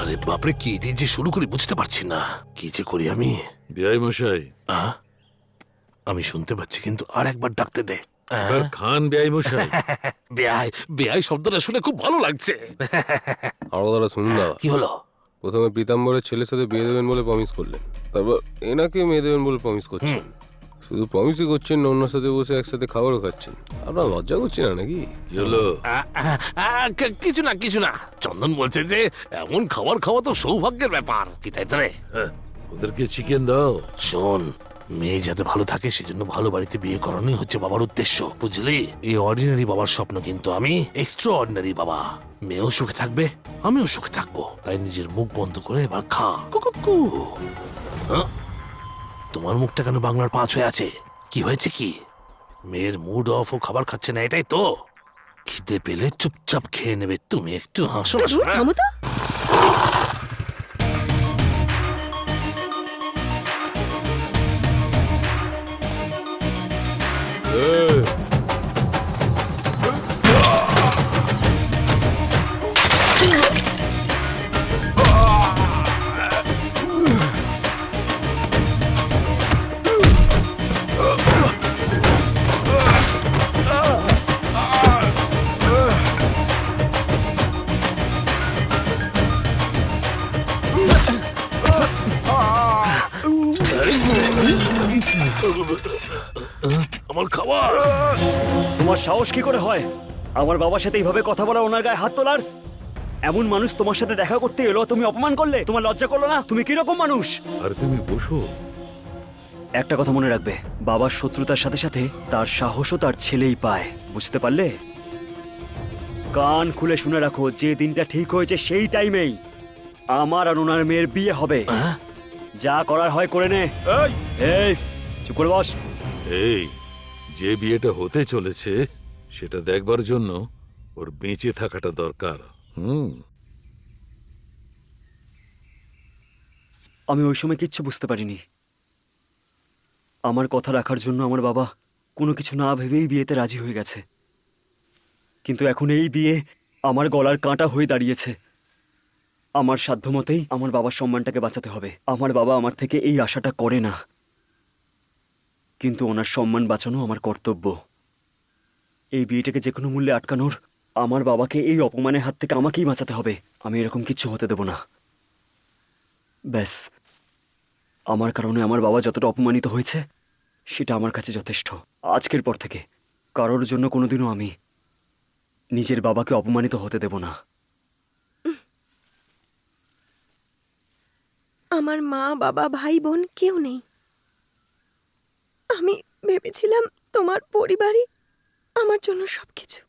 আরে বাপরে, কি দিয়ে যে শুরু করি বুঝতে পারছি না। কি যে করি আমি। বিআই মশাই, আমি শুনতে পাচ্ছি, কিন্তু আর একবার ডাকতে দে। এবার খান বিআই মশাই। বেআই, বেআই শব্দটা শুনে খুব ভালো লাগছে। আরো দাদা শুনুন না, কি হলো? প্রথমে পীতাম্বরের ছেলের সাথে বিয়ে দেবেন বলে প্রমিস করলেন, তারপর এনাকে মেয়ে দেবেন বলে প্রমিস করছেন। শুধু প্রমিসই করছেন না, অন্যর সাথে বসে একসাথে খাবারও খাচ্ছেন। আপনার লজ্জা করছে না নাকি? কি হলো? কিছু না, কিছু না। চন্দন বলছে যে এমন খাবার খাওয়া তো সৌভাগ্যের ব্যাপার, কি তাই তো রে? হ্যাঁ, ওদেরকে চিকেন দাও। শোন, মেয়ে যাতে ভালো থাকে সেজন্য ভালো বাড়িতে বিয়ে করানোই হচ্ছে বাবার উদ্দেশ্য, বুঝলি? এই অর্ডিনারি বাবার স্বপ্ন, কিন্তু আমি এক্সট্রা অর্ডিনারি বাবা। মেয়েও সুখে থাকবে, আমিও সুখে থাকবো। তাই নিজের মুখ বন্ধ করে এবার খা। কুকুকু। তোমার মুখটা কেন বাংলার 5 হয়ে আছে? কি হয়েছে কি? মেয়ের মুড অফ ও খাবার খাচ্ছে না, এটাই তো? খিদে পেলে চুপচাপ খেয়ে নেবে। তুমি একটু হাসো না শোনা। থামো তো। আমার খাবার। তোমার সাহস কি করে হয় আমার বাবার সাথে এইভাবে কথা বলা, ওনার গায়ে হাত তোলার? এমন মানুষ তোমার সাথে দেখা করতে এলো, তুমি অপমান করলে? তোমার লজ্জা করলো না? তুমি কিরকম মানুষ? আর তুমি বসো। একটা কথা মনে রাখবে, বাবার শত্রুতার সাথে সাথে তার সাহসও তার ছেলেই পায়, বুঝতে পারলে? কান খুলে শুনে রাখো, যে দিনটা ঠিক হয়েছে সেই টাইমেই আমার আর ওনার মেয়ের বিয়ে হবে। যা করার হয় করে নে। এই চুপ করে বস। এই, যে বিয়েটা হতে চলেছে সেটা দেখবার জন্য ওর বেঁচে থাকাটা দরকার। আমি ওই সময় কিচ্ছু বুঝতে পারিনি। আমার কথা রাখার জন্য আমার বাবা কোনো কিছু না ভেবেই বিয়েতে রাজি হয়ে গেছে। কিন্তু এখন এই বিয়ে আমার গলার কাঁটা হয়ে দাঁড়িয়েছে। আমার সাধ্যমতেই আমার বাবার সম্মানটাকে বাঁচাতে হবে। আমার বাবা আমার থেকে এই আশাটা করে না, কিন্তু ওনার সম্মান বাঁচানো আমার কর্তব্য। এই বিয়েটাকে যে কোনো মূল্যে আটকানোর, আমার বাবাকে এই অপমানের হাত থেকে আমাকেই বাঁচাতে হবে। আমি এরকম কিচ্ছু হতে দেব না। ব্যাস, আমার কারণে আমার বাবা যতটা অপমানিত হয়েছে সেটা আমার কাছে যথেষ্ট। আজকের পর থেকে কারোর জন্য কোনোদিনও আমি নিজের বাবাকে অপমানিত হতে দেব না। আমার মা, বাবা, ভাই, বোন কেউ নেই। আমি ভেবেছিলাম তোমার পরিবারই আমার জন্য সবকিছু,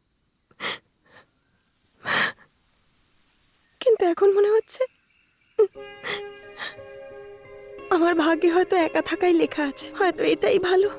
কিন্তু এখন মনে হচ্ছে আমার ভাগ্যে হয়তো একা থাকাই লেখা আছে। হয়তো এটাই ভালো।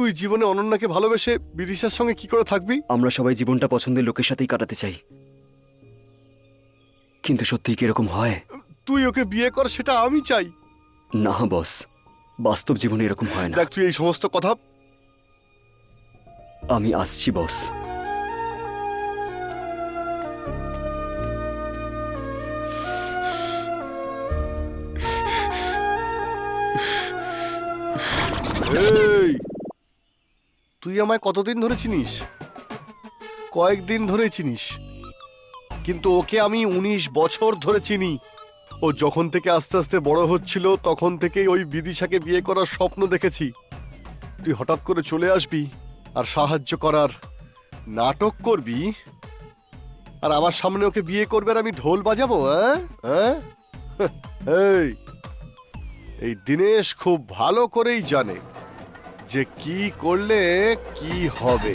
তুই জীবনে অনন্যাকে ভালোবেসে বিদিশার সঙ্গে কি করে থাকবি? আমরা সবাই জীবনটা পছন্দের লোকের সাথেই কাটাতে চাই, কিন্তু সত্যিই কি এরকম হয়? তুই ওকে বিয়ে কর, সেটা আমি চাই। না বস, বাস্তব জীবনে এরকম হয় না। দেখ, তুই এই সমস্ত কথা আমি আসছি বস। এই, তুই আমায় কতদিন ধরে চিনিস? কয়েকদিন ধরে চিনিস, কিন্তু ওকে আমি 19 বছর ধরে চিনি। ও যখন থেকে আস্তে আস্তে বড় হচ্ছিল তখন থেকেই ওই বিদিশাকে বিয়ে করার স্বপ্ন দেখেছি। তুই হঠাৎ করে চলে আসবি আর সাহায্য করার নাটক করবি, আর আমার সামনে ওকে বিয়ে করবে আর আমি ঢোল বাজাবো? হ্যাঁ হ্যাঁ এই, এই দিনেশ খুব ভালো করেই জানে যে কি করলে কি হবে।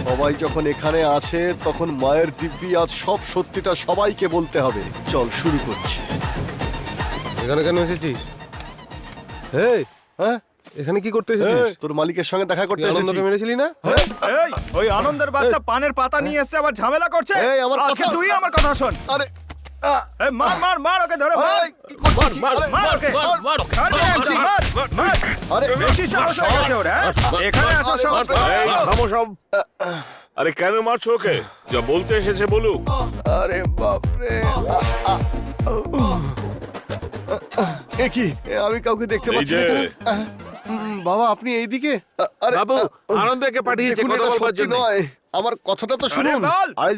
সবাই যখন এখানে আছে তখন মায়ের দিব্যি আজ সব সত্যিটা সবাইকে বলতে হবে। চল শুরু করছি। এখানে কেন এসেছিস? হেই, হ্যাঁ, এখানে কি করতে এসেছিস? তোর মালিকের সঙ্গে দেখা করতে তুই এসেছি। আনন্দকে মেরেছিলি না? এই ওই আনন্দের বাচ্চা পানের পাতা নিয়ে এসে আবার ঝামেলা করছে। এই, আমার আজকে কথা- তুই আমার কথা শোন। আরে এই মার মার মার ওকে ধরে মার। এই, কি করছিস? আরে, মার ওকে। মার বলছি, মার, মার। আরে, বেশি সাহস হয়ে গেছে ওর, হ্যাঁ? এখানে আসার সাহস করে এই, না। থামো সব। আরে কেন মারছো ওকে? যা বলতে এসেছে বলুক। আরে বাপরে, এ কি? এ, আমি কাউকে দেখতে এই পাচ্ছি যে। না কেন? বাবা, আপনি এইদিকে? আরে, বাবু, আনন্দকে পাঠিয়েছে দেখুন, কথা এটা বলবার সত্যি জন্য। নয়। আমার কথাটা তো শুনুন। বল। আরে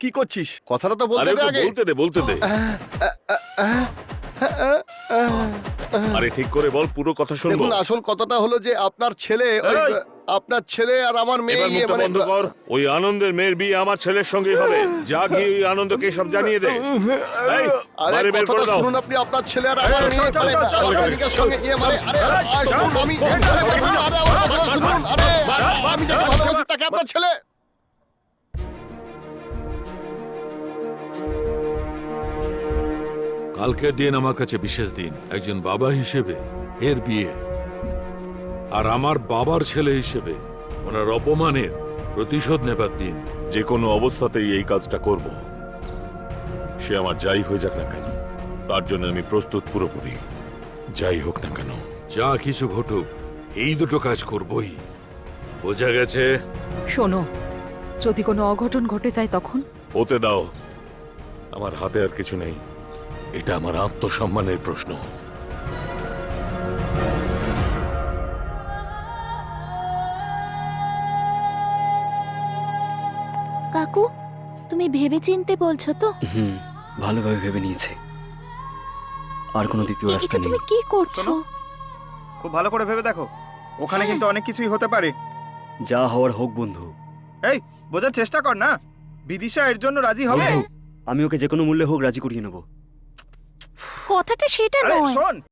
কি করছিস? কথাটা তো বলতে আরে দে ওকে আগে। বলতে দে, বলতে দে। আরে ঠিক করে বল, পুরো কথা শুনবো। দেখুন, আসল কথাটা হলো যে আপনার ছেলে এই। আপনার ছেলে আর আমার মেয়ে এবার মুখটা বন্ধ কর। ওই আনন্দের মেয়ের বিয়ে আমার ছেলের সঙ্গেই হবে। যা গিয়ে ওই আনন্দকে সব জানিয়ে দে। এই, আরে বাইরে বের কথাটা করে দাও। শুনুন আপনি, আপনার ছেলে আর আমার চল, মেয়ে চল, মানে, চল, চল, চল, প্রেমিকার সঙ্গে মানে, আরে শুনুন, আমি আরে আমার কথাটা শুনুন। আরে আমি যাকে ভালোবাসি তাকে আপনার ছেলে। কালকের দিন আমার কাছে বিশেষ দিন। একজন বাবা হিসেবে এর বিয়ে, আর আমার বাবার ছেলে হিসেবে ওনার অপমানের প্রতিশোধ নেবার দিন। যে কোনো অবস্থাতেই এই কাজটা করব, সে আমার যাই হয়ে যাক না কেন, তার জন্য আমি প্রস্তুত পুরোপুরি। যাই হোক না কেন, যা কিছু ঘটুক, এই দুটো কাজ করবই। বোঝা গেছে? শোনো, যদি কোনো অঘটন ঘটে যায় তখন? হতে দাও, আমার হাতে আর কিছু নেই। এটা আমার আত্মসম্মানের প্রশ্ন। কাকু, তুমি ভেবেচিন্তে বলছো তো? ভালোভাবে ভেবে নিয়েছে, আর কোনো দ্বিতীয় রাস্তা এটা নেই। তুমি কি করছো? শোনো। খুব ভালো করে ভেবে দেখো, ওখানে কিন্তু অনেক কিছুই হতে পারে। যা হওয়ার হোক বন্ধু। এই বোঝার চেষ্টা কর না, বিদিশা এর জন্য রাজি হবে? বন্ধু, আমি ওকে যে কোনো মূল্যে হোক রাজি করিয়ে নেবো। কথাটা সেটা আরে নয়। শোন,